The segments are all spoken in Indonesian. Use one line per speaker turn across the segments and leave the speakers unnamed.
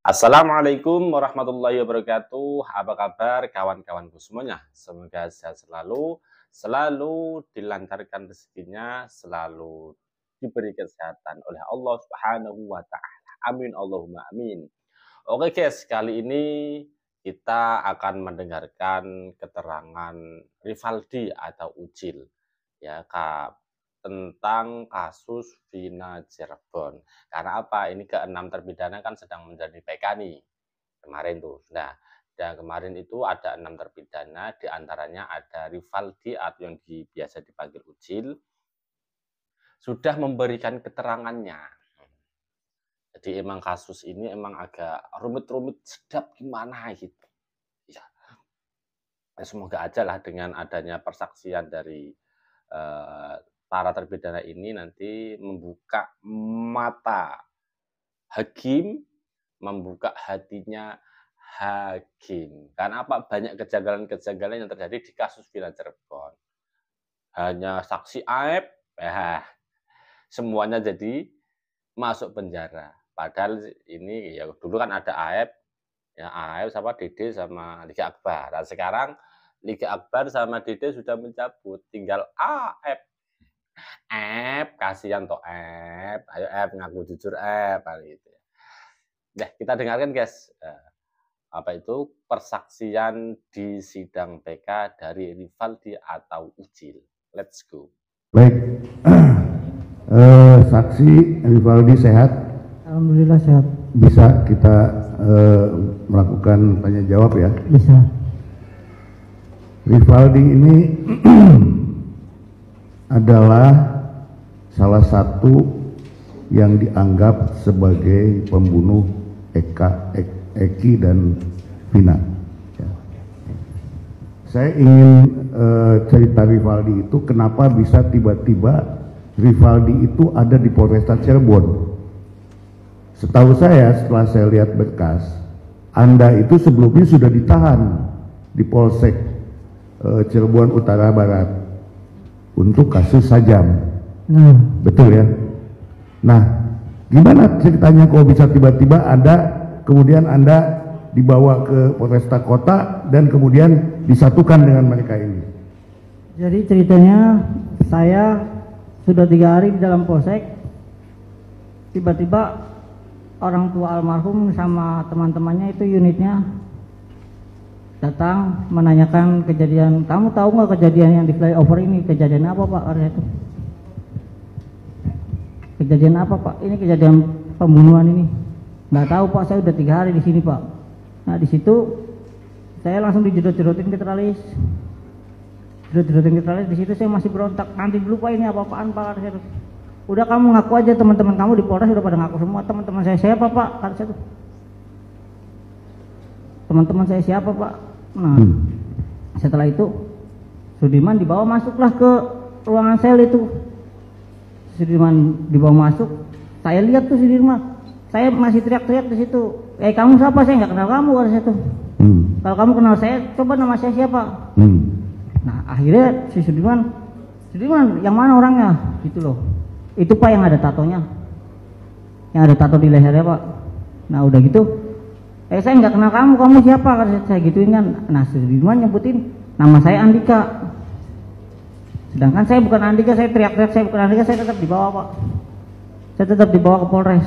Assalamualaikum warahmatullahi wabarakatuh. Apa kabar kawan-kawanku semuanya? Semoga sehat selalu dilancarkan rezekinya, selalu diberi kesehatan oleh Allah Subhanahu wa taala. Amin Allahumma amin. Oke guys, kali ini kita akan mendengarkan keterangan Rivaldi atau Ucil ya Kak, tentang kasus Vina Cirebon. Karena apa? Ini keenam terpidana kan sedang menjadi PK nih kemarin tuh. Nah, dan kemarin itu ada 6 terpidana, diantaranya ada Rivaldi atau yang biasa dipanggil Ucil, sudah memberikan keterangannya. Jadi emang kasus ini emang agak rumit-rumit sedap gimana gitu. Ya, semoga aja lah dengan adanya persaksian dari para terpidana ini nanti membuka mata hakim, membuka hatinya hakim. Karena apa? Banyak kejanggalan-kejanggalan yang terjadi di kasus Vina Cirebon. Hanya saksi aib, semuanya jadi masuk penjara. Padahal ini ya dulu kan ada aib, ya aib sama Dede sama Liga Akbar. Nah, sekarang Liga Akbar sama Dede sudah mencabut, tinggal aib. Kasihan toh ayo ngaku jujur gitu ya. Nah, kita dengarkan guys, apa itu persaksian di sidang PK dari Rivaldi atau Ucil. Let's go.
Baik, saksi Rivaldi sehat?
Alhamdulillah sehat.
Bisa kita melakukan tanya jawab ya?
Bisa.
Rivaldi ini adalah salah satu yang dianggap sebagai pembunuh Eki dan Vina. Ya. Saya ingin cerita Rivaldi itu kenapa bisa tiba-tiba Rivaldi itu ada di Polresta Cirebon. Setahu saya setelah saya lihat berkas, Anda itu sebelumnya sudah ditahan di Polsek Cirebon Utara Barat untuk kasus sajam. Betul ya? Nah, gimana ceritanya kok bisa tiba-tiba kemudian Anda dibawa ke Polresta Kota dan kemudian disatukan dengan mereka ini?
Jadi ceritanya saya sudah 3 hari di dalam polsek, tiba-tiba orang tua almarhum sama teman-temannya itu unitnya datang menanyakan kejadian, kamu tahu nggak kejadian yang di flyover ini, kejadian apa Pak? Itu kejadian apa Pak? Ini kejadian pembunuhan ini. Nggak tahu Pak, saya udah 3 hari di sini Pak. Nah di situ saya langsung dijedot-jedotin ke teralis. Di situ saya masih berontak, nanti dulu Pak, ini apa-apaan Pak? Udah kamu ngaku aja, teman-teman kamu di Polres udah pada ngaku semua. Teman-teman saya siapa Pak? Kata saya tuh, teman-teman saya siapa Pak? Nah setelah itu Sudirman dibawa masuklah ke ruangan sel itu. Sudirman dibawa masuk, saya lihat tuh Sudirman, saya masih teriak-teriak di situ, kamu siapa? Saya nggak kenal kamu, kata saya tuh. Kalau kamu kenal saya, coba nama saya siapa? Nah akhirnya si Sudirman yang mana orangnya? Gitu loh. Itu Pak yang ada tatonya, yang ada tato di lehernya Pak. Nah udah gitu, saya nggak kenal kamu siapa? Kata saya gituin kan. Nah Sudirman nyebutin nama saya Andika. Sedangkan saya bukan Andika, saya teriak-teriak saya bukan Andika, saya tetap dibawa Pak. Saya tetap dibawa ke Polres.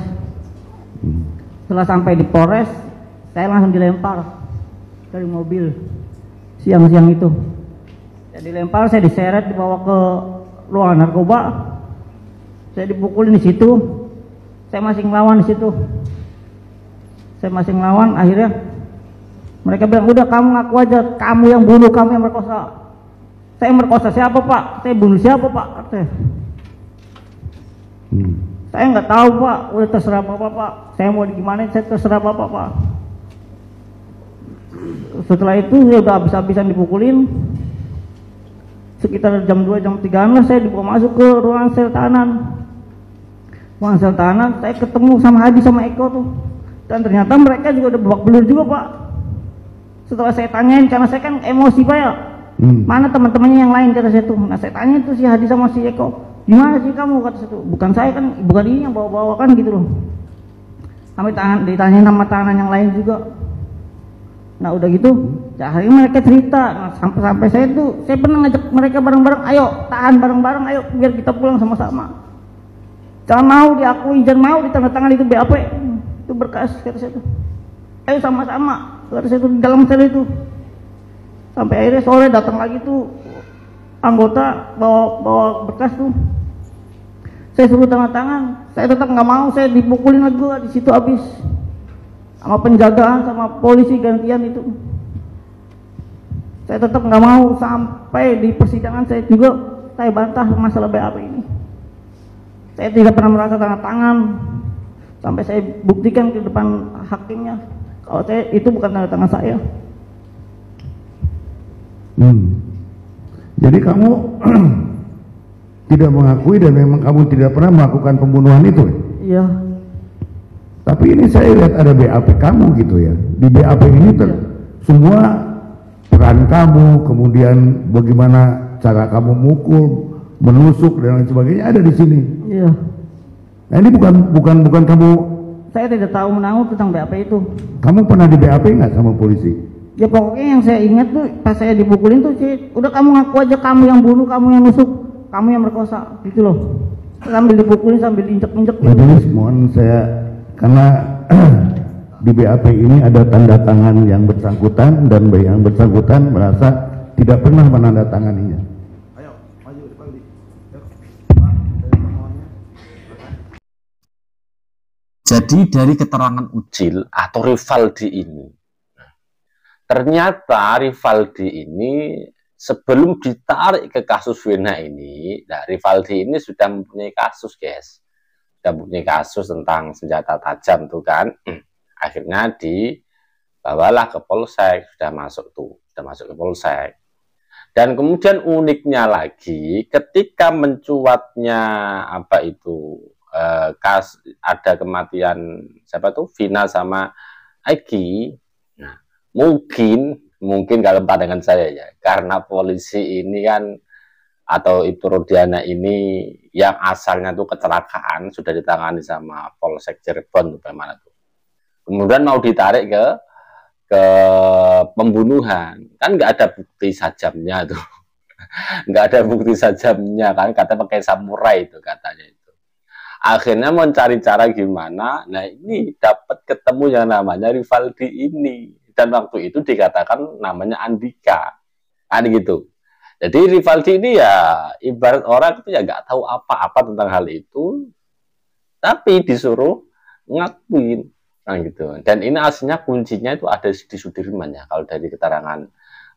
Setelah sampai di Polres, saya langsung dilempar dari mobil siang-siang itu. Saya dilempar, saya diseret, dibawa ke ruangan narkoba. Saya dipukulin di situ. Saya masih ngelawan di situ. Akhirnya mereka bilang, udah kamu ngaku aja, kamu yang bunuh, kamu yang merkosa. Saya merkosa siapa Pak? Saya bunuh siapa Pak? Saya nggak tahu Pak, udah terserah Bapak Pak. Saya mau gimana, saya terserah Bapak Pak. Setelah itu saya udah habis-habisan dipukulin. Sekitar jam 2, jam 3 lah saya dibawa masuk ke ruang sel tahanan. Saya ketemu sama Hadi sama Eko tuh. Dan ternyata mereka juga udah babak belur juga Pak. Setelah saya tanyain, karena saya kan emosi Pak ya. Mana teman-temannya yang lain, kata saya tuh. Nah saya tanya tuh si Hadi sama si Eko, gimana sih kamu, kata saya tuh. Bukan saya kan, bukan ini yang bawa-bawa kan gitu loh. Sampai ditanya nama tahanan yang lain juga. Nah udah gitu, akhirnya mereka cerita. Nah, sampai saya pernah ngajak mereka bareng-bareng, ayo tahan bareng-bareng, ayo biar kita pulang sama-sama. Jangan mau diakui, jangan mau ditandatangan itu BAP, itu berkas kata saya itu. Ayo sama-sama, kata saya itu di dalam sel itu. Sampai akhirnya sore datang lagi tuh anggota bawa berkas tuh. Saya suruh tanda tangan, saya tetap nggak mau, saya dipukulin lagi gua di situ habis sama penjagaan sama polisi gantian itu. Saya tetap nggak mau, sampai di persidangan saya bantah masalah BAP ini. Saya tidak pernah merasa tanda tangan, sampai saya buktikan ke depan hakimnya kalau itu bukan tanda tangan saya.
Jadi kamu tidak mengakui dan memang kamu tidak pernah melakukan pembunuhan itu?
Iya.
Tapi ini saya lihat ada BAP kamu gitu ya. Di BAP ini semua peran kamu, kemudian bagaimana cara kamu mukul, menusuk dan lain sebagainya ada di sini.
Iya.
Nah ini bukan kamu.
Saya tidak tahu menanggung tentang BAP itu.
Kamu pernah di BAP nggak sama polisi?
Ya pokoknya yang saya ingat tuh pas saya dipukulin tuh udah kamu ngaku aja kamu yang bunuh, kamu yang nusuk, kamu yang merkosa gitu loh. Sambil dipukulin sambil injek-injek.
Jadi mohon saya, karena di BAP ini ada tanda tangan yang bersangkutan dan yang bersangkutan merasa tidak pernah menandatanganinya. Ayo maju kembali.
Jadi dari keterangan Ucil atau Rivaldi ini, ternyata Rivaldi ini sebelum ditarik ke kasus Vina ini, nah Rivaldi ini sudah mempunyai kasus, guys. Sudah mempunyai kasus tentang senjata tajam tuh kan. Akhirnya dibawalah ke Polsek, sudah masuk ke Polsek. Dan kemudian uniknya lagi, ketika mencuatnya apa itu ada kematian siapa tuh Vina sama Egi. Nah, mungkin kalau pandangan saya ya, karena polisi ini kan atau Ibtu Rodiana ini yang asalnya tuh kecelakaan sudah ditangani sama Polsek Cirebon tuh bagaimana tuh. Kemudian mau ditarik ke pembunuhan, kan nggak ada bukti sajamnya tuh. Nggak ada bukti sajamnya kan, kata pakai samurai itu katanya itu. Akhirnya mencari cara gimana, nah ini dapat ketemu yang namanya Rivaldi ini. Dan waktu itu dikatakan namanya Andika. Kan gitu. Jadi Rivaldi ini ya ibarat orang itu ya nggak tahu apa-apa tentang hal itu, tapi disuruh ngakuin. Nah gitu. Dan ini aslinya kuncinya itu ada di Sudirman ya, kalau dari keterangan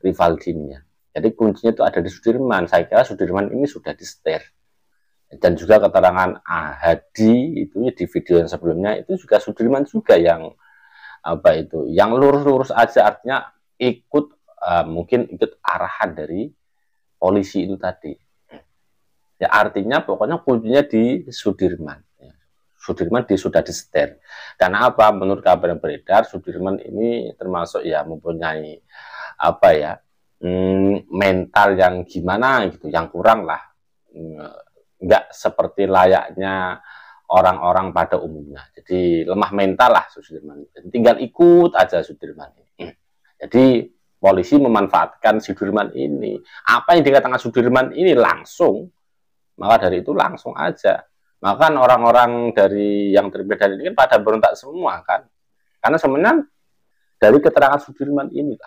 Rivaldi-nya. Jadi kuncinya itu ada di Sudirman. Saya kira Sudirman ini sudah disetir. Dan juga keterangan Hadi itu di video yang sebelumnya itu juga Sudirman juga yang apa itu, yang lurus-lurus aja, artinya mungkin ikut arahan dari polisi itu tadi. Ya artinya pokoknya kuncinya di Sudirman. Sudirman sudah disetir. Karena apa? Menurut kabar yang beredar, Sudirman ini termasuk ya mempunyai apa ya, mental yang gimana gitu, yang kurang lah. Nggak seperti layaknya orang-orang pada umumnya. Jadi lemah mental lah Sudirman. Tinggal ikut aja Sudirman ini. Jadi polisi memanfaatkan Sudirman ini. Apa yang dikatakan Sudirman ini langsung, maka dari itu langsung aja. Maka orang-orang dari yang terpidana ini kan pada berontak semua kan. Karena sebenarnya dari keterangan Sudirman ini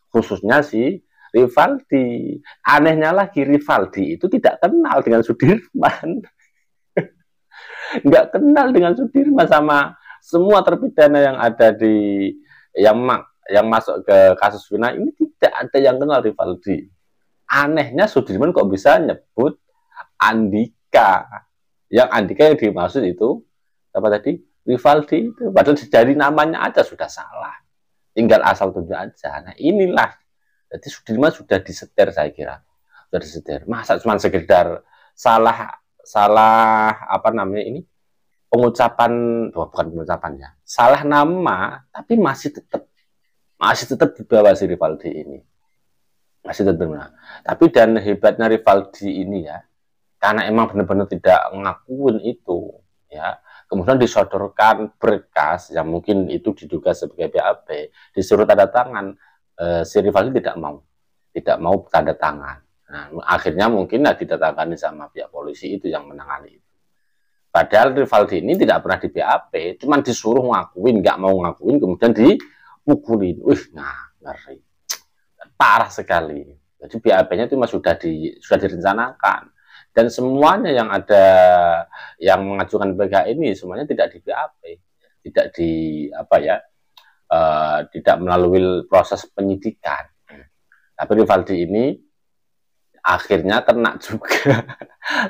khususnya si Rivaldi. Anehnya lagi Rivaldi itu tidak kenal dengan Sudirman. Nggak kenal dengan Sudirman, sama semua terpidana yang ada di yang masuk ke kasus Vina ini tidak ada yang kenal Rivaldi. Anehnya Sudirman kok bisa nyebut Andika. Yang Andika yang dimaksud itu apa tadi? Rivaldi itu. Padahal dari namanya aja sudah salah. Tinggal asal tunjuk aja. Nah inilah. Jadi Sudirman sudah disetir, saya kira. Sudah disetir. Masa cuma sekedar salah apa namanya ini? Pengucapan, bukan pengucapan ya. Salah nama, tapi masih tetap di bawah si Rivaldi ini. Masih tetap benar. Tapi dan hebatnya Rivaldi ini ya, karena emang benar-benar tidak ngakuin itu, ya. kemudian disodorkan berkas yang mungkin itu diduga sebagai BAP, disuruh tanda tangan, si Rivaldi tidak mau tanda tangan. Nah, akhirnya mungkin didatangani sama pihak polisi itu yang menangani itu. Padahal Rivaldi ini tidak pernah di BAP, cuma disuruh ngakuin, nggak mau ngakuin, kemudian dipukulin. Wih, ngeri, parah sekali. Jadi BAP-nya itu sudah direncanakan, dan semuanya yang ada yang mengajukan BK ini semuanya tidak di BAP, tidak tidak melalui proses penyidikan. Tapi Rivaldi ini akhirnya kena juga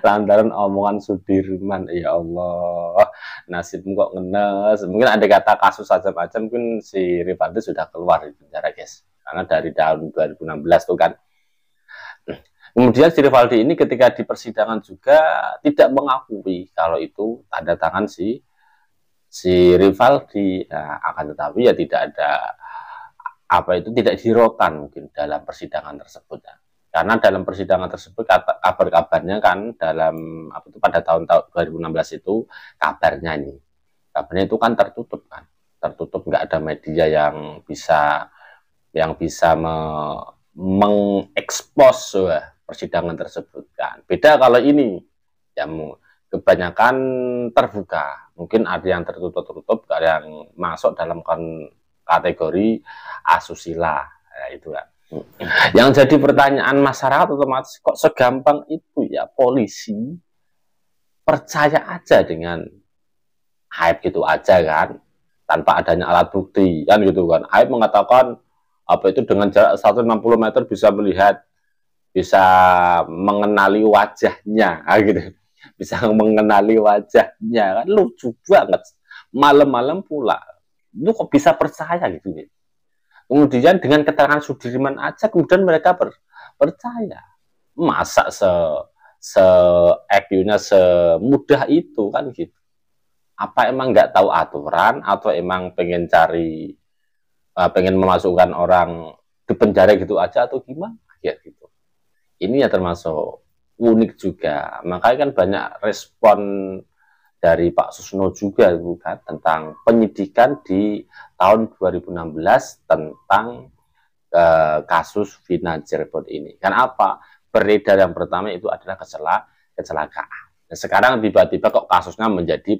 lantaran omongan Sudirman. Ya Allah, nasibmu kok ngenes. Mungkin ada kata kasus macam-macam, mungkin si Rivaldi sudah keluar di penjara, guys, karena dari tahun 2016 tuh kan. Kemudian si Rivaldi ini ketika di persidangan juga tidak mengakui kalau itu tanda tangan si Rivaldi. Nah, akan tetapi ya tidak ada tidak dihiraukan mungkin dalam persidangan tersebut ya. Karena dalam persidangan tersebut kabarnya kan dalam pada tahun 2016 itu kabarnya itu kan tertutup, nggak ada media yang bisa mengekspos persidangan tersebut kan. Beda kalau ini yang kebanyakan terbuka, mungkin ada yang tertutup, ada yang masuk dalam kategori asusila ya, itu kan. Yang jadi pertanyaan masyarakat otomatis, kok segampang itu ya polisi percaya aja dengan hype gitu aja kan, tanpa adanya alat bukti kan gitu kan. Hype mengatakan itu dengan jarak 160 meter bisa melihat, bisa mengenali wajahnya gitu, bisa mengenali wajahnya kan, lucu banget. Malam-malam pula itu kok bisa percaya gitu ya. Kemudian dengan keterangan Sudirman aja kemudian mereka percaya. Masa IQ-nya semudah itu kan gitu. Apa emang nggak tahu aturan, atau emang pengen memasukkan orang di penjara gitu aja, atau gimana ya gitu. Ini ya termasuk unik juga. Makanya kan banyak respon dari Pak Susno juga bukan, tentang penyidikan di tahun 2016 tentang kasus Vina Cirebon ini. Kan apa? Beredar yang pertama itu adalah kecelakaan. Nah, sekarang tiba-tiba kok kasusnya menjadi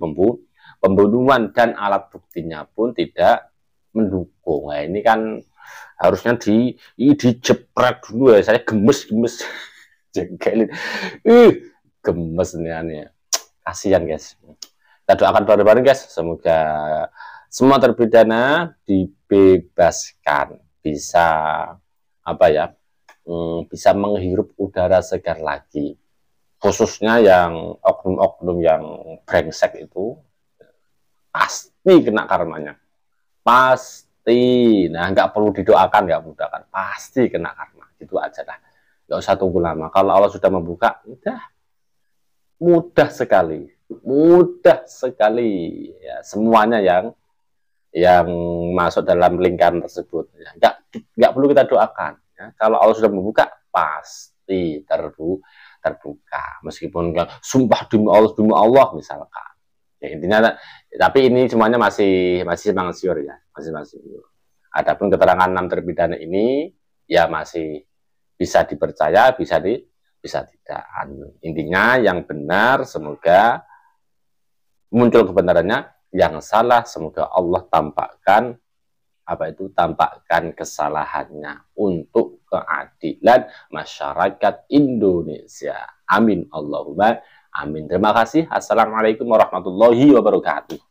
pembunuhan dan alat buktinya pun tidak mendukung. Nah, ini kan harusnya dijepret dulu ya. Saya gemes jengkelin. Gemes nih aneh. Kasihan guys. Kita doakan bareng-bareng guys, semoga semua terpidana dibebaskan, bisa bisa menghirup udara segar lagi. Khususnya yang oknum-oknum yang brengsek itu pasti kena karmanya. Pasti. Nah, nggak perlu didoakan, nggak mudahkan, pasti kena karma. Gitu aja lah. Nggak usah tunggu lama. Kalau Allah sudah membuka, udah mudah sekali ya, semuanya yang masuk dalam lingkaran tersebut ya, nggak perlu kita doakan ya. Kalau Allah sudah membuka pasti terbuka, meskipun sumpah demi Allah misalkan ya, intinya. Tapi ini semuanya masih simpang siur ya, masih. Adapun keterangan 6 terpidana ini ya masih bisa dipercaya, bisa tidak. Intinya yang benar semoga muncul kebenarannya, yang salah semoga Allah tampakkan kesalahannya untuk keadilan masyarakat Indonesia. Amin Allahumma amin. Terima kasih. Assalamualaikum warahmatullahi wabarakatuh.